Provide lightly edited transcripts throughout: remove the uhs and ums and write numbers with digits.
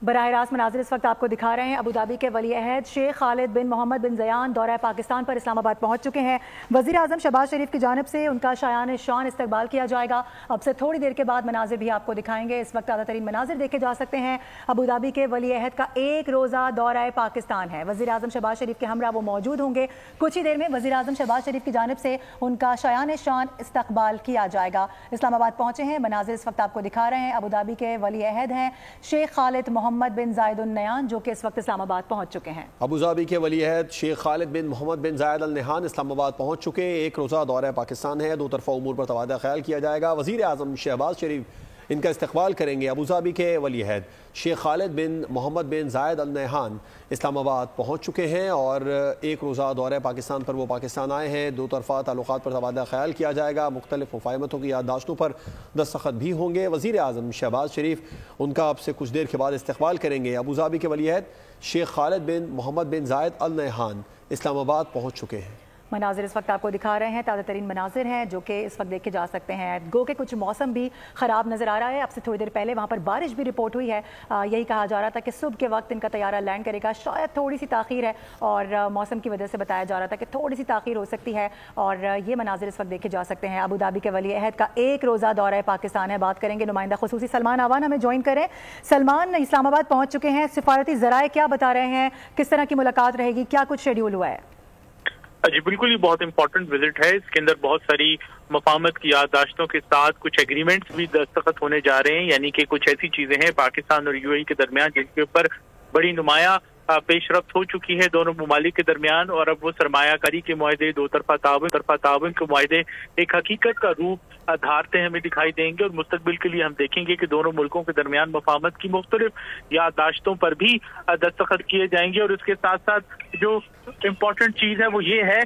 बराह रास्त मनाजिर इस वक्त आपको दिखा रहे हैं। अबू धाबी के वली अहद शेख खालिद बिन मोहम्मद बिन ज़यान दौरा पाकिस्तान पर इस्लामाबाद पहुंच चुके हैं। वज़ीर आज़म शहबाज शरीफ की जानिब से उनका शायान शान इस्तकबाल किया जाएगा। अब से थोड़ी देर के बाद मनाजिर भी आपको दिखाएंगे। इस वक्त ताज़ा तरीन मनाजिर देखे जा सकते हैं। अबू धाबी के वली अहद का एक रोज़ा दौरा पाकिस्तान है। वज़ीर आज़म शहबाज शरीफ के हमरा वो मौजूद होंगे। कुछ ही देर में वज़ीर आज़म शहबाज शरीफ की जानिब से उनका शायान शान इस्तकबाल किया जाएगा। इस्लामाबाद पहुंचे हैं। मनाजिर इस वक्त आपको दिखा रहे हैं। अबू धाबी के वली अहद हैं शेख खालिद मोहम्मद बिन जायद अल नहयान, जो कि इस वक्त इस्लामाबाद पहुंच चुके हैं। अबू धाबी के वली अहद शेख खालिद बिन मोहम्मद बिन जायद अल नहयान इस्लामाबाद पहुंच चुके। एक रोज़ा दौरा पाकिस्तान है। दो तरफा उमूर पर तबादला ख्याल किया जाएगा। वज़ीर आज़म शहबाज शरीफ इनका इस्तकबाल करेंगे। अबू धाबी के वली अहद शेख खालिद बिन मोहम्मद बिन जायद अल नहयान इस्लामाबाद पहुँच चुके हैं और एक रोज़ा दौरे पाकिस्तान पर वो पाकिस्तान आए हैं। दो तरफा ताल्लुकात पर तबादला ख्याल किया जाएगा। मुख्तलिफ मुफाहमतों की याददाश्तों पर दस्तखत भी होंगे। वज़ीर आज़म शहबाज शरीफ उनका अब से कुछ देर के बाद इस्तकबाल करेंगे। अबू धाबी के वली अहद शेख खालिद बिन मोहम्मद बिन जायद अल नहयान इस्लामाबाद पहुँच चुके हैं। मनाजिर इस वक्त आपको दिखा रहे हैं। ताज़ा तरीन मनाजिर हैं जो कि इस वक्त देखे जा सकते हैं। गो के कुछ मौसम भी ख़राब नज़र आ रहा है। अब से थोड़ी देर पहले वहाँ पर बारिश भी रिपोर्ट हुई है। यही कहा जा रहा था कि सुबह के वक्त इनका तैयारा लैंड करेगा। शायद थोड़ी सी ताख़ीर है और मौसम की वजह से बताया जा रहा था कि थोड़ी सी ताख़ीर हो सकती है। और ये मनाजिर इस वक्त देखे जा सकते हैं। अबू धाबी के वली अहद का एक रोज़ा दौरा पाकिस्तान है। बात करेंगे नुमाइंदा खुसूसी सलमान आवान हमें ज्वाइन करें। सलमान, इस्लामाबाद पहुँच चुके हैं। सिफारती ज़राए क्या बता रहे हैं, किस तरह की मुलाकात रहेगी, क्या कुछ शेड्यूल हुआ है? जी बिल्कुल, ये बहुत इंपॉर्टेंट विजिट है। इसके अंदर बहुत सारी मफाहमत की याददाश्तों के साथ कुछ एग्रीमेंट्स भी दस्तखत होने जा रहे हैं। यानी कि कुछ ऐसी चीजें हैं पाकिस्तान और यूएई के दरमियान जिनके ऊपर बड़ी नुमाया पेशरफ्त हो चुकी है दोनों ममालिक के दरमियान। और अब वो सरमायाकारी के मुआहदे, दो तरफा ताउन के मुआहदे एक हकीकत का रूप धारते हमें दिखाई देंगे। और मुस्तकबिल के लिए हम देखेंगे कि दोनों मुल्कों के दरमियान मफाहमत की मुख्तलिफ याददाश्तों पर भी दस्तखत किए जाएंगे। और उसके साथ साथ जो इम्पोर्टेंट चीज है वो ये है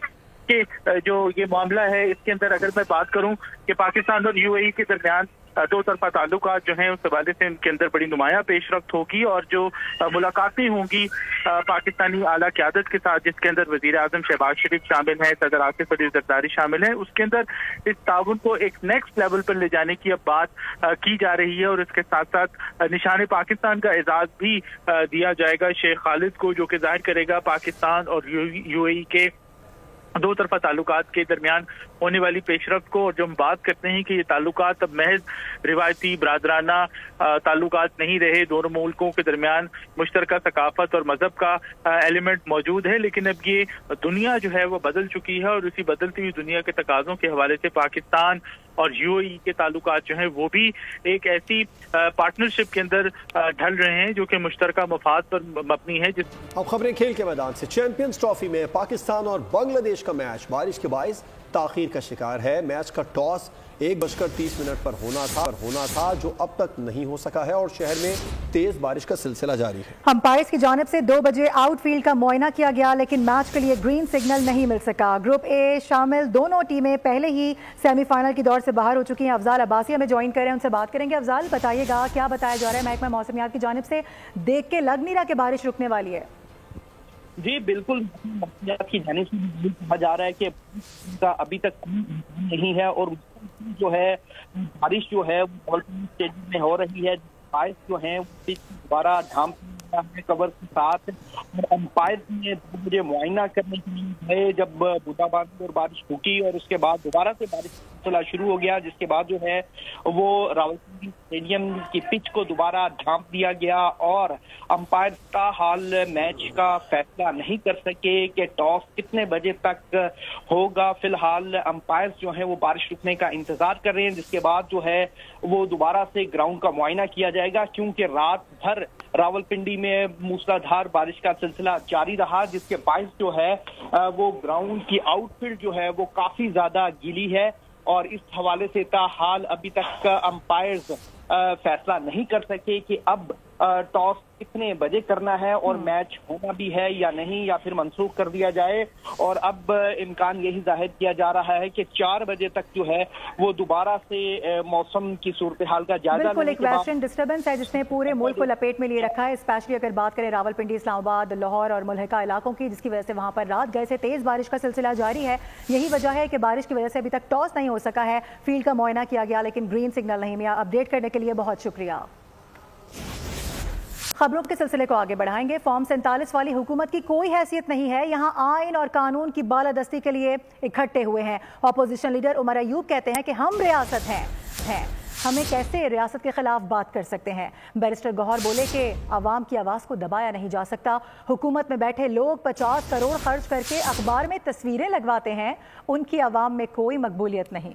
कि जो ये मामला है इसके अंदर अगर मैं बात करूं कि पाकिस्तान और यूएई के दरमियान दो तरफा ताल्लुकात जो हैं उस हवाले से इनके अंदर बड़ी नुमाया पेशरफ्त होगी। और जो मुलाकातें होंगी पाकिस्तानी आला क़यादत के साथ, जिसके अंदर वज़ीर आज़म शहबाज शरीफ शामिल हैं, सदर आसिफ अली ज़रदारी शामिल हैं, उसके अंदर इस ताउन को एक नेक्स्ट लेवल पर ले जाने की अब बात की जा रही है। और इसके साथ साथ निशान पाकिस्तान का एजाज़ भी दिया जाएगा शेख खालिद को, जो कि जाहिर करेगा पाकिस्तान और यूएई के दो तरफा ताल्लुकात के दरमियान होने वाली पेशरफ्त को। और जो हम बात करते हैं कि ये ताल्लुकात अब महज रिवायती बरादराना ताल्लुकात नहीं रहे, दोनों मुल्कों के दरमियान मुश्तरका सकाफत और मजहब का एलिमेंट मौजूद है। लेकिन अब ये दुनिया जो है वो बदल चुकी है और उसी बदलती हुई दुनिया के तकाज़ों के हवाले से पाकिस्तान और यूएई के ताल्लुकात जो हैं वो भी एक ऐसी पार्टनरशिप के अंदर ढल रहे हैं जो कि मुश्तरका मफाद पर मबनी है। अब खबरें खेल के मैदान से। चैंपियंस ट्रॉफी में पाकिस्तान और बांग्लादेश का मैच बारिश के बाइस ताखीर का शिकार है। मैच का टॉस 1:30 पर होना था जो अब तक नहीं हो सका है और शहर में तेज बारिश का सिलसिला जारी है। अंपायर्स की जानिब से 2 बजे आउटफील्ड का मुआयना किया गया, लेकिन मैच के लिए ग्रीन सिग्नल नहीं मिल सका। ग्रुप ए शामिल दोनों टीमें पहले ही सेमीफाइनल की दौड़ से बाहर हो चुकी हैं। अफजाल अब्बासी हमें ज्वाइन करें, उनसे बात करेंगे। अफजाल, बताइएगा क्या बताया जा रहा है महकमा मौसमियात की जानिब से? देख के लग नहीं रहा कि बारिश रुकने वाली है। जी बिल्कुल, की जाने से कहा जा रहा है कि का अभी तक नहीं है और जो है बारिश जो है स्टेडियम में हो रही है। बारिश जो है दोबारा ढाम कवर के साथ अंपायर ने 2 बजे मुआयना करने के लिए गए जब बूंदाबांदी और बारिश रुकी और उसके बाद दोबारा से बारिश चला शुरू हो गया, जिसके बाद जो है वो रावलपिंडी स्टेडियम की पिच को दोबारा ढांप दिया गया और अंपायर का हाल मैच का फैसला नहीं कर सके कि टॉस कितने बजे तक होगा। फिलहाल अंपायर जो है वो बारिश रुकने का इंतजार कर रहे हैं, जिसके बाद जो है वो दोबारा से ग्राउंड का मुआयना किया जाएगा, क्योंकि रात भर रावलपिंडी में मूसलाधार बारिश का सिलसिला जारी रहा, जिसके बायस जो है वो ग्राउंड की आउटफील्ड जो है वो काफी ज्यादा गीली है। और इस हवाले से ताहाल अभी तक अंपायर्स फैसला नहीं कर सके कि अब टॉस कितने बजे करना है और मैच होना भी है या नहीं, या फिर मनसूख कर दिया जाए। और अब इम्कान यही जाहिर किया जा रहा है कि 4 बजे तक जो है वो दोबारा से मौसम की सूरत हाल का जायजा। बिल्कुल, एक वेस्टर्न डिस्टर्बेंस है जिसने पूरे मुल्क को लपेट में लिए रखा है। स्पेशली अगर बात करें रावलपिंडी, इस्लामाबाद, लाहौर और मुल्हिका इलाकों की, जिसकी वजह से वहाँ पर रात गए से तेज बारिश का सिलसिला जारी है। यही वजह है कि बारिश की वजह से अभी तक टॉस नहीं हो सका है। फील्ड का मुआयना किया गया लेकिन ग्रीन सिग्नल नहीं मिला। अपडेट करने के लिए बहुत शुक्रिया। खबरों के सिलसिले को आगे बढ़ाएंगे। फॉर्म 47 वाली हुकूमत की कोई हैसियत नहीं है। यहाँ आइन और कानून की बालादस्ती के लिए इकट्ठे हुए हैं। अपोजिशन लीडर उमर अयूब कहते हैं कि हम रियासत हैं, हमें कैसे रियासत के खिलाफ बात कर सकते हैं। बैरिस्टर गौहर बोले कि आवाम की आवाज़ को दबाया नहीं जा सकता। हुकूमत में बैठे लोग 50 करोड़ खर्च करके अखबार में तस्वीरें लगवाते हैं, उनकी आवाम में कोई मकबूलियत नहीं।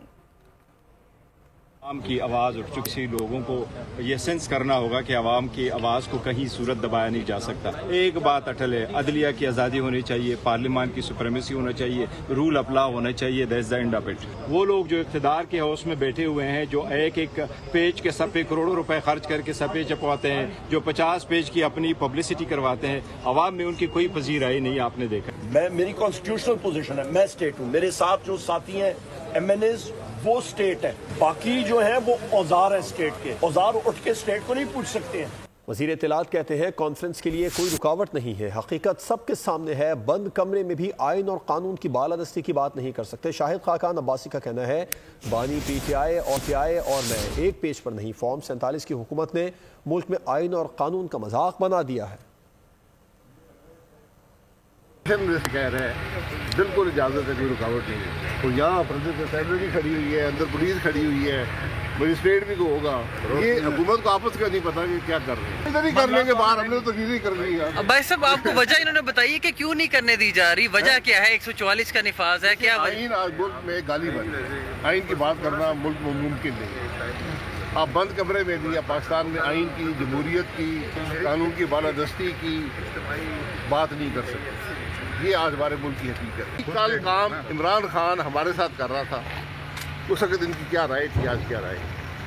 आवाम की आवाज़ उठ चुकी सी, लोगों को ये सेंस करना होगा कि आवाम की आवाज़ को कहीं सूरत दबाया नहीं जा सकता। एक बात अटल है, अदलिया की आज़ादी होनी चाहिए, पार्लियामान की सुप्रीमेसी होना चाहिए, रूल ऑफ लॉ होना चाहिए। That's the end of it. वो लोग जो इक़्तिदार के हाउस में बैठे हुए हैं, जो एक एक पेज के सफ़े करोड़ों रुपए खर्च करके सफ़े छपवाते हैं, जो 50 पेज की अपनी पब्लिसिटी करवाते हैं, आवाम में उनकी कोई पजीराई नहीं आपने देखा। मेरी कॉन्स्टिट्यूशनल पोजीशन है, मैं स्टेट हूँ, मेरे साथ जो साथी हैं MNAs वो स्टेट है, बाकी जो है वो औजार है स्टेट के। औजार उठ के स्टेट को नहीं पूछ सकते हैं। वज़ीर इत्तलात कहते हैं कॉन्फ्रेंस के लिए कोई रुकावट नहीं है, हकीकत सबके सामने है। बंद कमरे में भी आइन और कानून की बालादस्ती की बात नहीं कर सकते। शाहिद खाकान अब्बासी का कहना है बानी PTI और मैं एक पेज पर नहीं। फॉर्म 47 की हुकूमत ने मुल्क में आइन और कानून का मजाक बना दिया है। कह रहे हैं बिल्कुल इजाज़त है, कोई रुकावट नहीं है। और यहाँ प्रेसिडेंट सेक्रेटरी खड़ी हुई है, अंदर पुलिस खड़ी हुई है, मजिस्ट्रेट भी को होगा। ये हुकूमत को आपस का नहीं पता कि क्या कर रहे हैं। इधर ही करने के बाद हमने तो चीज़ें कर ली है। भाई साहब, आपको वजह इन्होंने बताई है कि क्यों नहीं करने दी जा रही? वजह क्या है? 144 का निफाज है क्या? आइन आज मुल्क में गाली बन है। आइन की बात करना मुल्क में मुमकिन नहीं है। आप बंद कमरे में भी या पाकिस्तान में आइन की, जमहूरियत की, कानून की बालादस्ती की बात नहीं कर सकते। ये आज हमारे मुल्क की हकीकत है। कल काम इमरान खान हमारे साथ कर रहा था, उस वक्त इनकी क्या राय थी, आज क्या राय?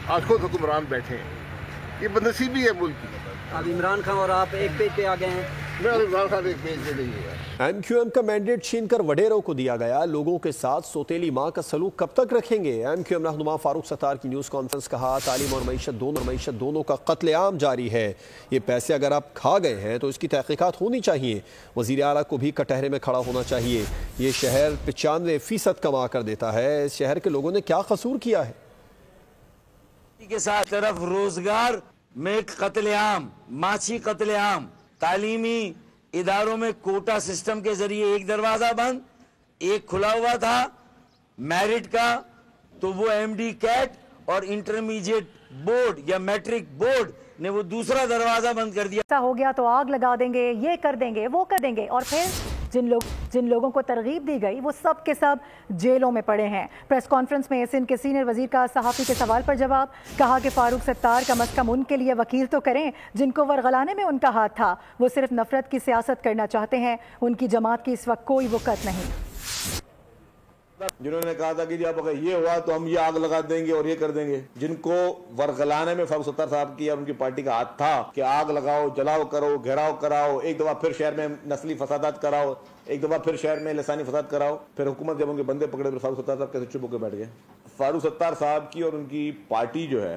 आज खुद हुक्मरान बैठे हैं। ये बदनसीबी है मुल्क की। अब इमरान खान और आप एक पेज पे आ गए हैं। मैं इमरान खान एक पेज पे नहीं है। MQM का मैंडेट छीनकर वडेरों को दिया गया। लोगों के साथ सोतेली माँ का सलूक कब तक रखेंगे? MQM रहनुमा फारूक सत्तार की न्यूज़ कॉन्फ्रेंस। कहा तालीम और मईशत दोनों का कत्लेआम जारी है। ये पैसे अगर आप खा गए हैं तो इसकी तहकीकात होनी चाहिए। वज़ीर आला को भी कटहरे में खड़ा होना चाहिए। ये शहर 95% कमा कर देता है। इस शहर के लोगों ने क्या कसूर किया है? के साथ तरफ रोजगार में कत्लेआम, माछी कत्लेआम, तालीमी इदारों में कोटा सिस्टम के जरिए एक दरवाजा बंद, एक खुला हुआ था मेरिट का, तो वो MD कैट और इंटरमीडिएट बोर्ड या मैट्रिक बोर्ड ने वो दूसरा दरवाजा बंद कर दिया। ऐसा हो गया तो आग लगा देंगे, ये कर देंगे, वो कर देंगे, और फिर जिन लोगों को तरगीब दी गई वो सब के सब जेलों में पड़े हैं। प्रेस कॉन्फ्रेंस में सिंध के सीनियर वजीर का सहाफ़ी के सवाल पर जवाब। कहा कि फारूक सत्तार कम अज़ कम उनके लिए वकील तो करें जिनको वरगलाने में उनका हाथ था। वो सिर्फ नफरत की सियासत करना चाहते हैं। उनकी जमात की इस वक्त कोई वक़्त नहीं। जिन्होंने कहा था कि अब अगर ये हुआ तो हम ये आग लगा देंगे और ये कर देंगे, जिनको वरगलाने में फारूक सत्तार साहब की और उनकी पार्टी का हाथ था कि आग लगाओ, जलाओ करो, घेराव कराओ, एक दफा फिर शहर में नस्ली फसादात कराओ, एक दफा फिर शहर में लसानी फसाद कराओ, फिर हुकूमत जब उनके बंदे पकड़े तो फारूक सत्तार साहब कैसे चुप होकर बैठ गए? फारूक सत्तार साहब की और उनकी पार्टी जो है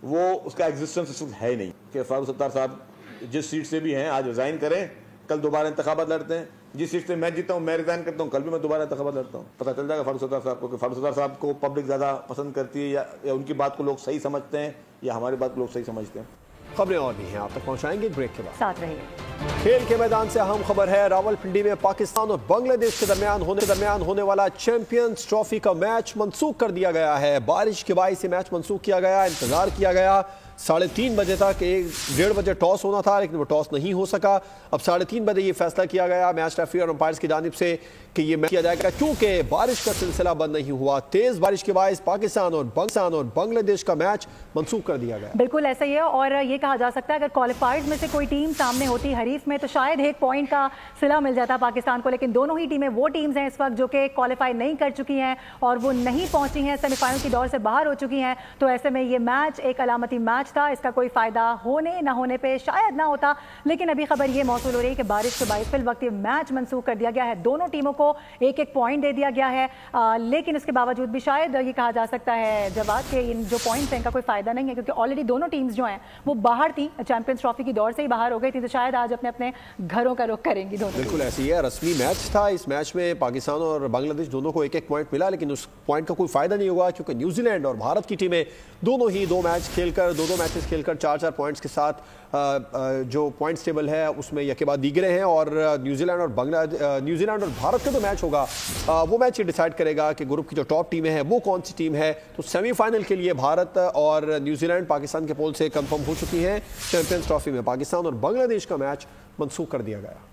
वो उसका एग्जिस्टेंस है नहीं कि फारूक सत्तार साहब जिस सीट से भी हैं आज रिजाइन करें, कल दोबारा इंतखाबात लड़ते हैं। जिस सीट से मैं जीता हूँ, मैं रिजाइन करता हूँ, कल भी मैं दोबारा इंतखाबात लड़ता हूँ। पता चल जाएगा फारूक सत्तार साहब को कि फारूक सत्तार साहब को पब्लिक ज़्यादा पसंद करती है या उनकी बात को लोग सही समझते हैं या हमारी बात को लोग सही समझते हैं। खबरें और भी हैं, आप तक पहुँचाएंगे ब्रेक के बाद। साथ रहिए। खेल के मैदान से अहम खबर है। रावलपिंडी में पाकिस्तान और बांग्लादेश के दरमियान होने वाला चैंपियंस ट्रॉफी का मैच मनसूख कर दिया गया है। बारिश के बायस मैच मनसूख किया गया। इंतजार किया गया 3:30 बजे तक। 1:30 बजे टॉस होना था लेकिन वो टॉस नहीं हो सका। अब 3:30 बजे ये फैसला किया गया मैच रेफरी और अंपायर्स की जानिब से कि ये मैच किया जाएगा क्योंकि बारिश का सिलसिला बंद नहीं हुआ। तेज बारिश के बायस पाकिस्तान और बांग्लादेश का मैच मनसूख कर दिया गया। बिल्कुल ऐसा ही है। और ये कहा जा सकता है अगर क्वालिफाइड में से कोई टीम सामने होती हरीफ में तो शायद 1 पॉइंट का सिला मिल जाता पाकिस्तान को, लेकिन दोनों ही टीमें वो टीम्स हैं इस वक्त जो कि क्वालिफाई नहीं कर चुकी हैं और वो नहीं पहुंची हैं, सेमीफाइनल की दौर से बाहर हो चुकी हैं। तो ऐसे में ये मैच एक अलामती मैच था। इसका कोई फायदा होने ना होने पे शायद ना होता, लेकिन अभी खबर ये मौसूल हो रही है कि बारिश के बायस फिल वक्त ये मैच मनसूख कर दिया गया है। दोनों टीमों को 1-1 पॉइंट दे दिया गया है, लेकिन इसके बावजूद भी शायद ये कहा जा सकता है जवाब के इन जो पॉइंट्स हैं इनका कोई फायदा नहीं है क्योंकि ऑलरेडी दोनों टीम्स जो हैं वो बाहर थी, चैंपियंस ट्रॉफी की दौर से ही बाहर हो गई थी। तो शायद आज अपने अपने घरों का रुख करेंगी दोनों। बिल्कुल ऐसी है, रस्मी मैच था। इस मैच में पाकिस्तान और बांग्लादेश दोनों को एक एक पॉइंट मिला, लेकिन उस पॉइंट का कोई फायदा नहीं हुआ क्योंकि न्यूजीलैंड और भारत की टीमें दोनों ही दो मैचेस खेलकर 4-4 पॉइंट्स के साथ जो पॉइंट्स टेबल है उसमें यके बाद दीगरे हैं। और न्यूजीलैंड और भारत का जो मैच होगा वो मैच ये डिसाइड करेगा कि ग्रुप की जो टॉप टीमें हैं वो कौन सी टीम है। तो सेमीफाइनल के लिए भारत और न्यूजीलैंड पाकिस्तान के पोल से कंफर्म हो चुकी हैं। चैंपियंस ट्रॉफी में पाकिस्तान और बांग्लादेश का मैच मनसूख कर दिया गया।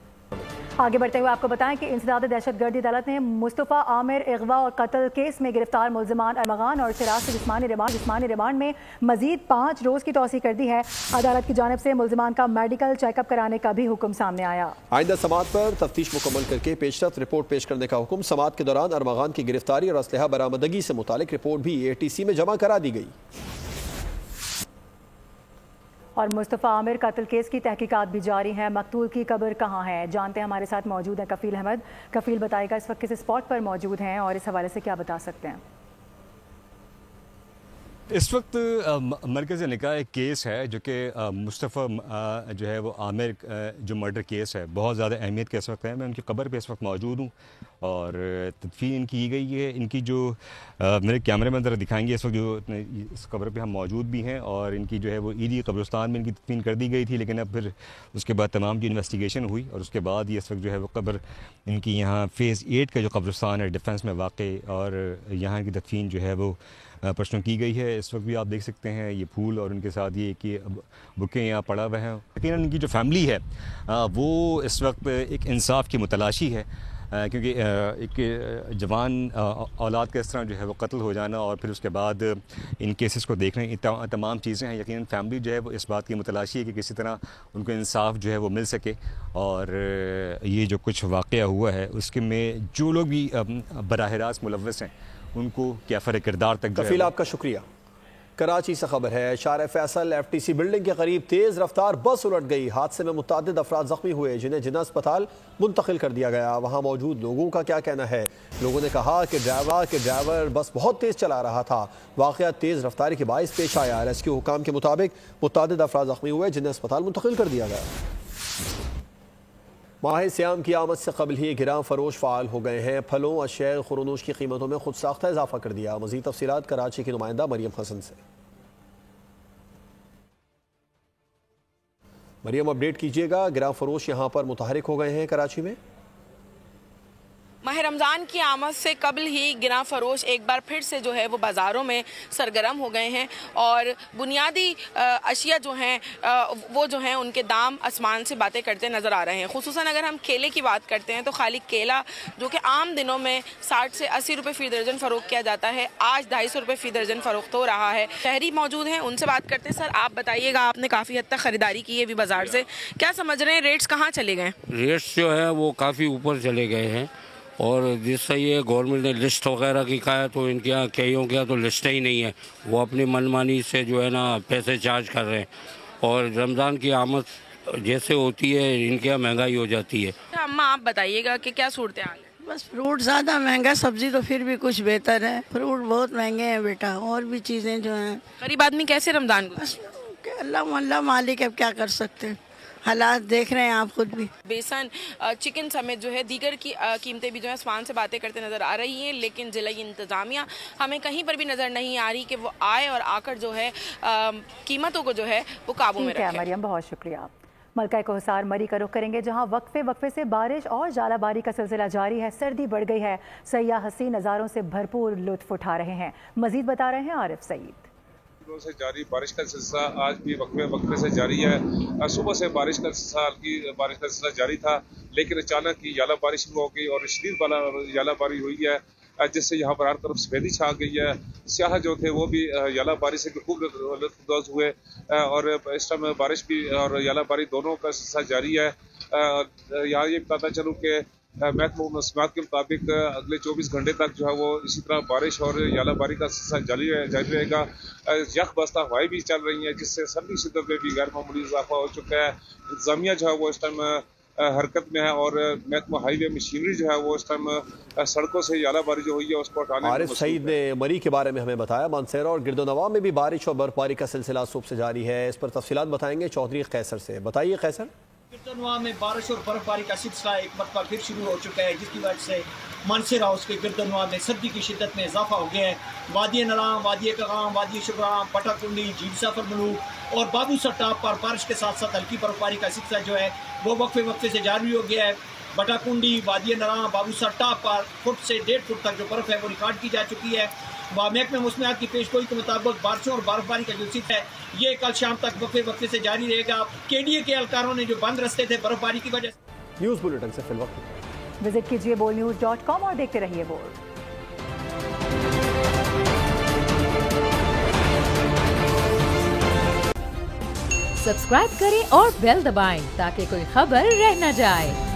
आगे बढ़ते हुए आपको बताएं कि इंसदाद दहशतगर्दी अदालत ने मुस्तफ़ा आमिर अगवा और कत्ल केस में गिरफ्तार मुल्ज़िमान अरमगान और सिराज से जिस्मानी रिमांड में मजीद 5 रोज़ की तौसीक़ कर दी है। अदालत की जानिब से मुल्ज़िमान का मेडिकल चेकअप कराने का भी हुक्म सामने आया। आइंदा समात पर तफ्तीश मुकम्मल करके पेशरफ्त रिपोर्ट पेश करने का हुक्म। समात के दौरान अरमगान की गिरफ्तारी और असलहा बरामदगी से मुतालिक रिपोर्ट भी ATC में जमा करा दी गई। और मुस्तफ़ा आमिर कत्ल केस की तहकीकात भी जारी है। मकतूल की कब्र कहाँ है, जानते हैं। हमारे साथ मौजूद है कफील अहमद। कफील बताएगा इस वक्त किस स्पॉट पर मौजूद हैं और इस हवाले से क्या बता सकते हैं। इस वक्त मरकज़ निकाह एक केस है जो कि मुस्तफ़ा जो है वो आमिर जो मर्डर केस है, बहुत ज़्यादा अहमियत के इस वक्त है। मैं उनकी कब्र पे इस वक्त मौजूद हूँ और तदफीन की गई है। इनकी जो मेरे कैमरे में ज़रा दिखाएंगे इस वक्त जो इस कब्र पे हम मौजूद भी हैं और इनकी जो है वो ईदी कब्रिस्तान में इनकी तदफीन कर दी गई थी, लेकिन अब फिर उसके बाद तमाम जो इन्वेस्टिगेशन हुई और उसके बाद ये इस वक्त जो है वो कब्र इनकी यहाँ फ़ेज़ 8 का जो कब्रिस्तान है डिफेंस में वाक़ई, और यहाँ की तदफीन जो है वो प्रश्नों की गई है। इस वक्त भी आप देख सकते हैं ये फूल और उनके साथ ये कि बुकें यहाँ पड़ा हुआ हैं। लेकिन उनकी जो फैमिली है वो इस वक्त एक इंसाफ की मुतलाशी है, क्योंकि एक जवान औलाद का इस तरह जो है वो कत्ल हो जाना और फिर उसके बाद इन केसेस को देख रहे हैं, तमाम चीज़ें हैं। यकीनन फैमिली जो है वो इस बात की मुतलाशी है कि किसी तरह उनको इंसाफ जो है वो मिल सके और ये जो कुछ वाक़या हुआ है उसके में जो लोग भी बराह रास्त मुलव्वस हैं उनको कैफर किरदार तक। कफील आपका शुक्रिया। कराची से खबर है, शार फैसल FTC बिल्डिंग के करीब तेज़ रफ्तार बस उलट गई। हादसे में मुतअद्दिद अफराद जख्मी हुए जिन्हें जिन्ना अस्पताल मुंतकिल कर दिया गया। वहाँ मौजूद लोगों का क्या कहना है? लोगों ने कहा कि ड्राइवर बस बहुत तेज़ चला रहा था। वाक़या तेज़ रफ्तारी के बाइस पेश आया। रेस्क्यू हुकाम के मुताबिक मुतअद्दिद अफराद जख्मी हुए जिन्हें अस्पताल मुंतकिल कर दिया गया। माह सियाम की आमद से कबल ही गिरां फरोश फ़ाल हो गए हैं। फलों, अशयाए खुरनूश की कीमतों में खुद साख्ता इजाफा कर दिया। मज़ीद तफसीलात कराची की नुमाइंदा मरियम हसन से। मरियम अपडेट कीजिएगा, गिरां फरोश यहाँ पर मुतहरिक हो गए हैं कराची में। माह रमज़ान की आमद से कबल ही गिरां फरोश एक बार फिर से जो है वो बाज़ारों में सरगर्म हो गए हैं और बुनियादी अशिया जो हैं वो जो हैं उनके दाम आसमान से बातें करते नज़र आ रहे हैं। खुसूसन अगर हम केले की बात करते हैं तो खाली केला जो कि आम दिनों में 60 से 80 रुपये फ़ी दर्जन फ़रोख्त किया जाता है, आज 250 रुपये फ़ी दर्जन फ़रोख्त हो रहा है। शहरी मौजूद हैं, उनसे बात करते हैं। सर आप बताइएगा, आपने काफ़ी हद तक ख़रीदारी की है अभी बाज़ार से, क्या समझ रहे हैं रेट्स कहाँ चले गए? रेट्स जो है वो काफ़ी ऊपर चले गए हैं और जिससे ये गवर्नमेंट ने लिस्ट वगैरह की कहा है तो इनके यहाँ कईयों के यहाँ तो लिस्टें ही नहीं है, वो अपनी मनमानी से जो है ना पैसे चार्ज कर रहे हैं और रमज़ान की आमद जैसे होती है इनके यहाँ महंगाई हो जाती है। अम्मा आप बताइएगा कि क्या सूरत हाल है? बस फ्रूट ज़्यादा महंगा, सब्जी तो फिर भी कुछ बेहतर है। फ्रूट बहुत महंगे हैं बेटा, और भी चीज़ें जो हैं। गरीब आदमी कैसे रमज़ान अल्लाह मालिक अब क्या कर सकते हैं, हालात देख रहे हैं आप खुद भी। बेसन, चिकन समेत जो है दीगर की कीमतें भी जो है आसमान से बातें करते नज़र आ रही हैं, लेकिन ज़िला इंतज़ामिया हमें कहीं पर भी नज़र नहीं आ रही कि वो आए और आकर जो है कीमतों को जो है वो काबू में रखे। मरियम बहुत शुक्रिया। मलका कोहसार मरी का रुख करेंगे जहां वक्फे से बारिश और जालाबारी का सिलसिला जारी है। सर्दी बढ़ गई है, सयाह हसीन नज़ारों से भरपूर लुत्फ उठा रहे हैं। मजीद बता रहे हैं आरिफ सईद। से जारी बारिश का सिलसिला आज भी वक्फे से जारी है। सुबह से बारिश का सिलसिला जारी था, लेकिन अचानक ही याला बारिश शुरू हो गई और शदीद याला बारी हुई है, जिससे यहाँ पर हर तरफ सफेदी छा गई है। सियाह जो थे वो भी याला बारी से खूब लुत्फानंदोज हुए और इस टाइम बारिश भी और याला बारी दोनों का सिलसिला जारी है। यहाँ ये बताता चलूँ कि महकमा मौसमियात के मुताबिक अगले 24 घंटे तक जो है वो इसी तरह बारिश और यालाबारी का सिलसिला जारी रहेगा। यख बस्ता हवाएं भी चल रही हैं, जिससे सर्दी शिद्दत में भी गैर मामूली इजाफा हो चुका है। इंतजामिया जो है वो इस टाइम हरकत में है और महकमा हाईवे मशीनरी जो है वो इस टाइम सड़कों से यालाबारी जो हुई है उसको हटाने। आरिफ सईद ने मरी के बारे में हमें बताया। मानसेरा और गिरदोनवा में भी बारिश और बर्फबारी का सिलसिला सुबह से जारी है। इस पर तफसीलात बताएंगे चौधरी कैसर से। बताइए कैसर। गिरदनवा में बारिश और बर्फबारी का सिलसिला एक मरतबा फिर शुरू हो चुका है, जिसकी वजह से मानसर हाउस के गिरदनवा में सर्दी की शिद्दत में इजाफा हो गया है। वादी नलाम, वादी कगाम, वादी शुक्राम, पटाकुंडी, झील सफर मलूक और बाबूसर टॉप पर बारिश के साथ साथ हल्की बर्फबारी का सिलसिला जो है वो वक्फे से जारी हो गया है। बटाकुंडी, वादी नलाम, बाबूसर टॉप पर फुट से 1.5 फुट तक जो बर्फ है वो रिकॉर्ड की जा चुकी है। महकमे मौसमियात की पेशगोई के मुताबिक बारिशों और बर्फबारी का जो सिलसिला है ये कल शाम तक वक्फे से जारी रहेगा। KDA के एहलकारों ने जो बंद रस्ते थे बर्फबारी की वजह से। न्यूज़ बुलेटिन से फिलवक्त विजिट कीजिए bolnews.com और देखते रहिए बोल। सब्सक्राइब करें और बेल दबाएं ताकि कोई खबर रह न जाए।